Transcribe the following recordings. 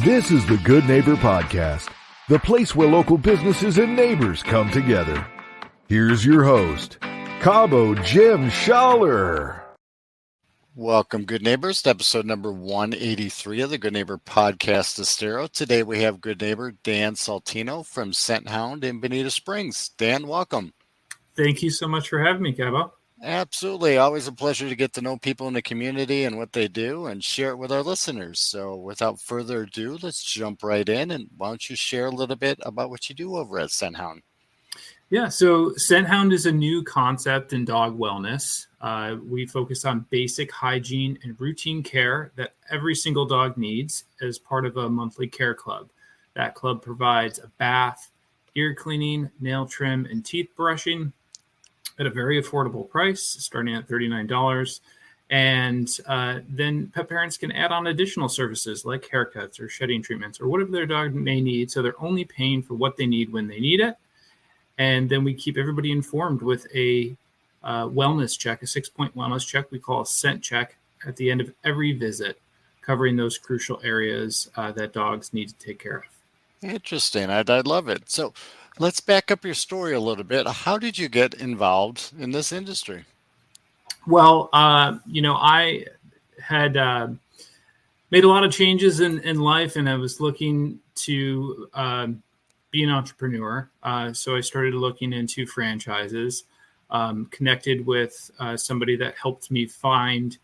This is the Good Neighbor Podcast, the place where local businesses and neighbors come together. Here's your host, Cabo Jim Schaller. Welcome, good neighbors, to episode number 183 of the Good Neighbor Podcast Estero. Today we have good neighbor Dan Saltino from ScentHound in Bonita Springs. Dan, welcome. Thank you so much for having me, Cabo. Absolutely. Always a pleasure to get to know people in the community and what they do and share it with our listeners. So without further ado, let's jump right in. And why don't you share a little bit about what you do over at ScentHound? Yeah, so ScentHound is a new concept in dog wellness. We focus on basic hygiene and routine care that every single dog needs as part of a monthly care club. That club provides a bath, ear cleaning, nail trim, and teeth brushing at a very affordable price, starting at $39. And then pet parents can add on additional services like haircuts or shedding treatments or whatever their dog may need. So they're only paying for what they need when they need it. And then we keep everybody informed with a wellness check, a 6-point wellness check we call a scent check at the end of every visit, covering those crucial areas that dogs need to take care of. Interesting. I love it. So let's back up your story a little bit. How did you get involved in this industry? Well, I had made a lot of changes in life, and I was looking to be an entrepreneur. So I started looking into franchises, connected with somebody that helped me find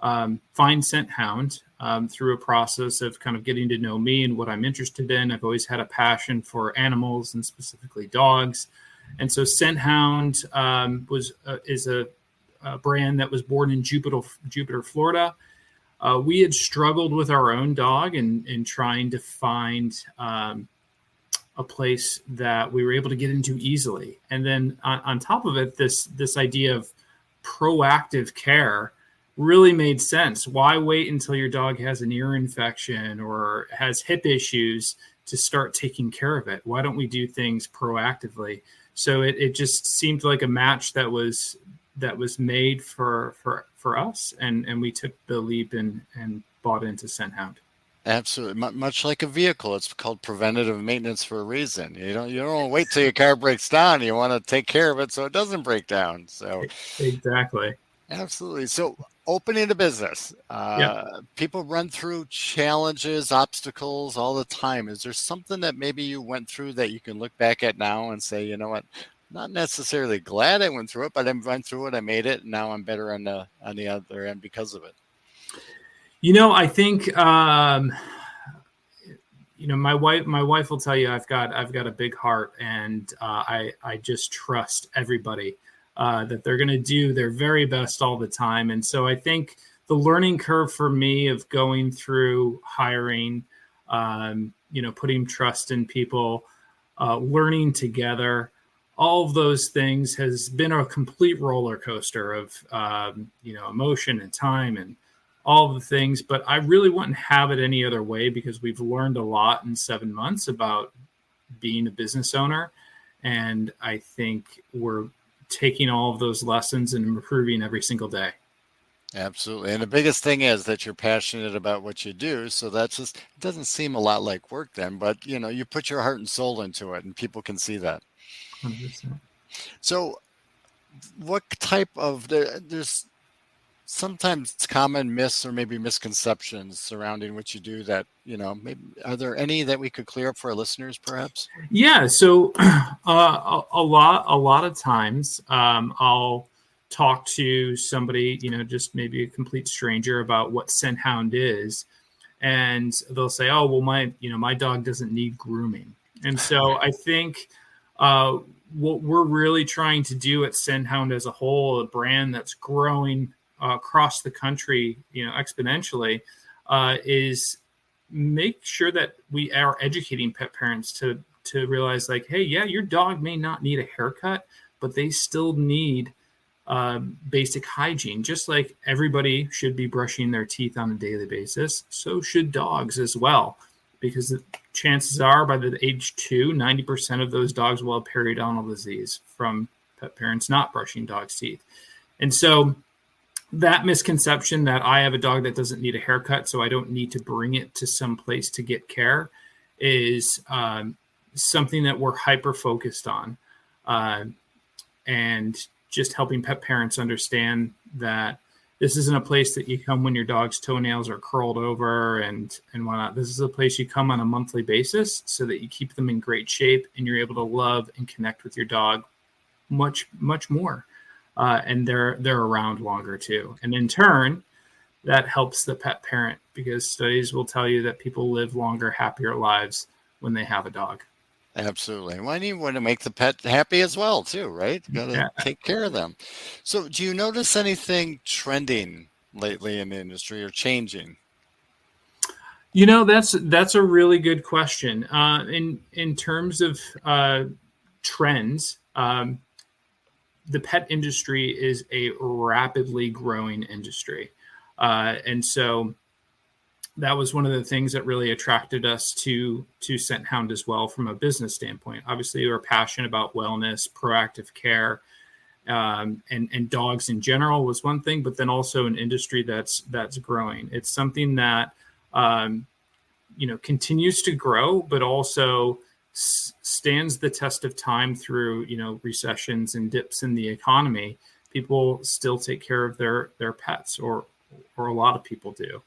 ScentHound through a process of kind of getting to know me and what I'm interested in. I've always had a passion for animals and specifically dogs. And so ScentHound is a brand that was born in Jupiter, Florida. We had struggled with our own dog in trying to find a place that we were able to get into easily. And then on top of it, this idea of proactive care really made sense. Why wait until your dog has an ear infection or has hip issues to start taking care of it? Why don't we do things proactively? So it just seemed like a match that was made for us, and we took the leap and bought into ScentHound. Absolutely. Much like a vehicle, it's called preventative maintenance for a reason. You don't want to wait till your car breaks down. You want to take care of it so it doesn't break down. So exactly. Absolutely. So opening a business, people run through challenges, obstacles all the time. Is there something that maybe you went through that you can look back at now and say, you know what, not necessarily glad I went through it, but I went through it, I made it, and now I'm better on the other end because of it? I think, my wife will tell you I've got a big heart, and I just trust everybody that they're going to do their very best all the time. And so I think the learning curve for me of going through hiring, putting trust in people, learning together, all of those things has been a complete roller coaster of, emotion and time and all of the things, but I really wouldn't have it any other way because we've learned a lot in 7 months about being a business owner. And I think we're taking all of those lessons and improving every single day. Absolutely. And the biggest thing is that you're passionate about what you do. So that's just, it doesn't seem a lot like work then, but you put your heart and soul into it and people can see that. 100%. So what type of, there's sometimes common myths or maybe misconceptions surrounding what you do that, maybe, are there any that we could clear up for our listeners perhaps? Yeah. So a lot of times I'll talk to somebody, just maybe a complete stranger about what ScentHound is. And they'll say, oh, well, my dog doesn't need grooming. And so I think what we're really trying to do at ScentHound as a whole, a brand that's growing across the country, exponentially, is make sure that we are educating pet parents to realize like, hey, yeah, your dog may not need a haircut, but they still need basic hygiene. Just like everybody should be brushing their teeth on a daily basis, so should dogs as well, because the chances are by the age 2, 90% of those dogs will have periodontal disease from pet parents not brushing dogs' teeth. And so that misconception that I have a dog that doesn't need a haircut, so I don't need to bring it to some place to get care is something that we're hyper focused on. And just helping pet parents understand that this isn't a place that you come when your dog's toenails are curled over and whatnot. This is a place you come on a monthly basis so that you keep them in great shape and you're able to love and connect with your dog much, much more. And they're around longer too. And in turn, that helps the pet parent because studies will tell you that people live longer, happier lives when they have a dog. Absolutely. Well, and you want to make the pet happy as well, too, right? Got to take care of them. So, do you notice anything trending lately in the industry or changing? That's a really good question. In terms of trends, the pet industry is a rapidly growing industry, and so that was one of the things that really attracted us to ScentHound as well from a business standpoint. Obviously, we're passionate about wellness, proactive care, and dogs in general was one thing, but then also an industry that's growing. It's something that continues to grow, but also stands the test of time through recessions and dips in the economy. People still take care of their pets, or a lot of people do.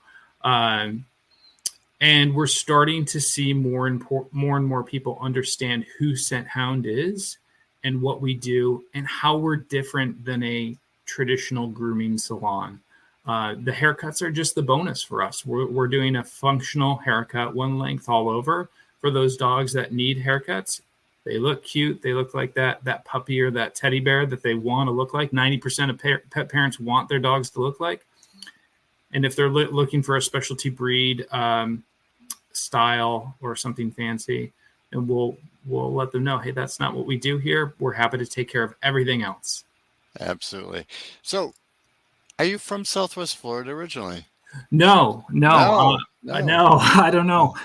And we're starting to see more and more people understand who ScentHound is and what we do and how we're different than a traditional grooming salon. The haircuts are just the bonus for us. We're doing a functional haircut, one length all over for those dogs that need haircuts. They look cute. They look like that puppy or that teddy bear that they want to look like. 90% of pet parents want their dogs to look like. And if they're looking for a specialty breed style or something fancy, and we'll let them know, hey, that's not what we do here. We're happy to take care of everything else. Absolutely. So, are you from Southwest Florida originally? No. I don't know.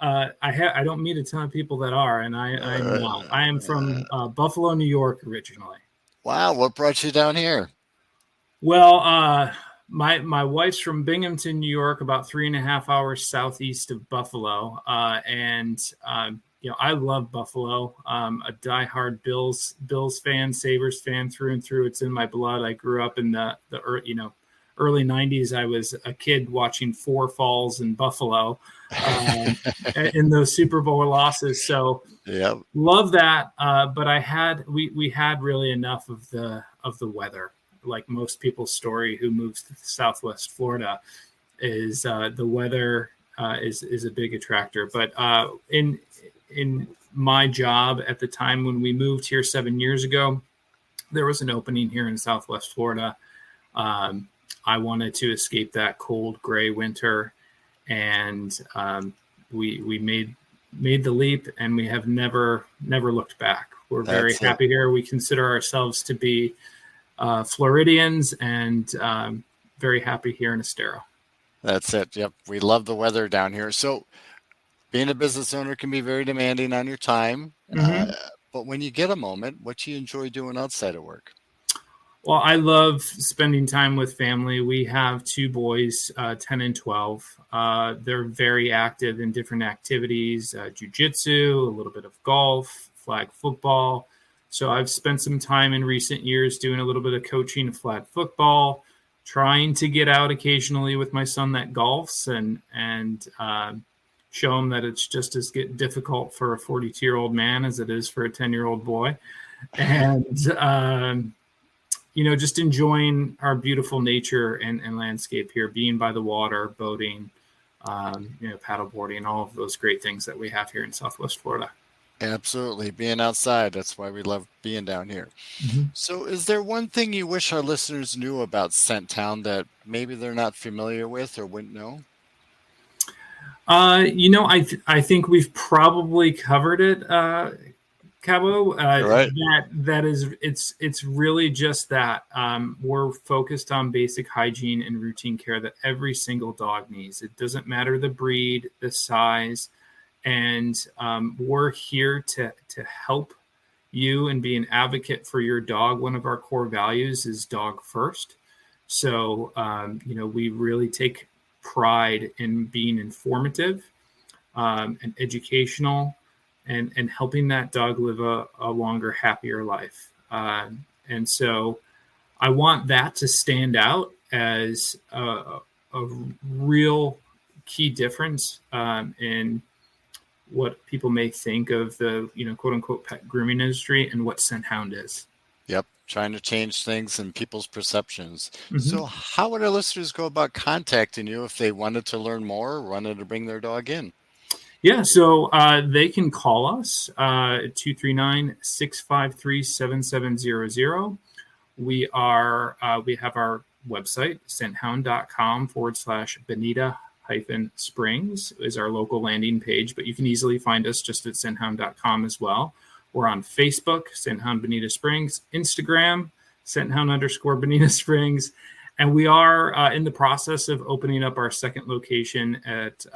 I don't meet a ton of people that are, and I'm not. I am from Buffalo, New York originally. Wow. What brought you down here? Well, my wife's from Binghamton, New York, about 3.5 hours southeast of Buffalo. And I love Buffalo. A diehard Bills fan, Sabres fan through and through. It's in my blood. I grew up in the early 90s. I was a kid watching Four Falls in Buffalo in those Super Bowl losses. So love that. But we had really enough of the weather. Like most people's story who moves to Southwest Florida is the weather is a big attractor. But in my job at the time when we moved here 7 years ago, there was an opening here in Southwest Florida. I wanted to escape that cold, gray winter, and we made the leap, and we have never looked back. We're very happy here. We consider ourselves to be Floridians, and very happy here in Estero. That's it. Yep. We love the weather down here. So being a business owner can be very demanding on your time. Mm-hmm. But when you get a moment, what do you enjoy doing outside of work? Well, I love spending time with family. We have 2 boys, 10 and 12. They're very active in different activities, jiu-jitsu, a little bit of golf, flag football. So I've spent some time in recent years doing a little bit of coaching of flag football, trying to get out occasionally with my son that golfs and show him that it's just as difficult for a 42-year-old man as it is for a 10-year-old boy. And, just enjoying our beautiful nature and landscape here, being by the water, boating, paddleboarding, all of those great things that we have here in Southwest Florida. Absolutely. Being outside. That's why we love being down here. Mm-hmm. So is there one thing you wish our listeners knew about ScentHound that maybe they're not familiar with or wouldn't know? I think we've probably covered it, Cabo. Right. That is, it's really just that we're focused on basic hygiene and routine care that every single dog needs. It doesn't matter the breed, the size. And we're here to help you and be an advocate for your dog. One of our core values is dog first. So, we really take pride in being informative and educational and helping that dog live a longer, happier life. And so I want that to stand out as a real key difference in what people may think of the, quote unquote pet grooming industry and what ScentHound is. Yep. Trying to change things and people's perceptions. Mm-hmm. So how would our listeners go about contacting you if they wanted to learn more or wanted to bring their dog in? Yeah, so they can call us at 239-653-7700. We have our website, ScentHound.com/Bonita-Springs is our local landing page, but you can easily find us just at ScentHound.com as well. We're on Facebook, ScentHound Bonita Springs, Instagram, ScentHound_Bonita Springs, and we are in the process of opening up our second location at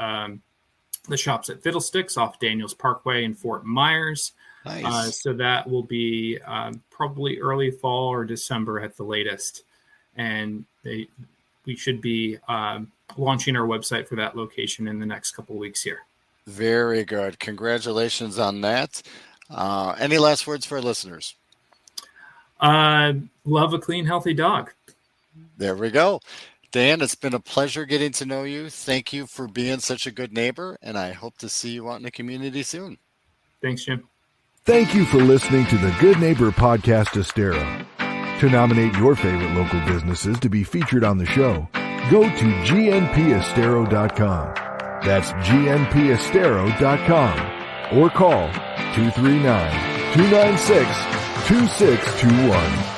the shops at Fiddlesticks off Daniels Parkway in Fort Myers. Nice. So that will be probably early fall or December at the latest. And we should be launching our website for that location in the next couple of weeks here. Very good. Congratulations on that. Any last words for our listeners? Love a clean, healthy dog. There we go. Dan, it's been a pleasure getting to know you. Thank you for being such a good neighbor, and I hope to see you out in the community soon. Thanks, Jim. Thank you for listening to the Good Neighbor Podcast Estero. To nominate your favorite local businesses to be featured on the show, go to gnpestero.com. That's gnpestero.com or call 239-296-2621.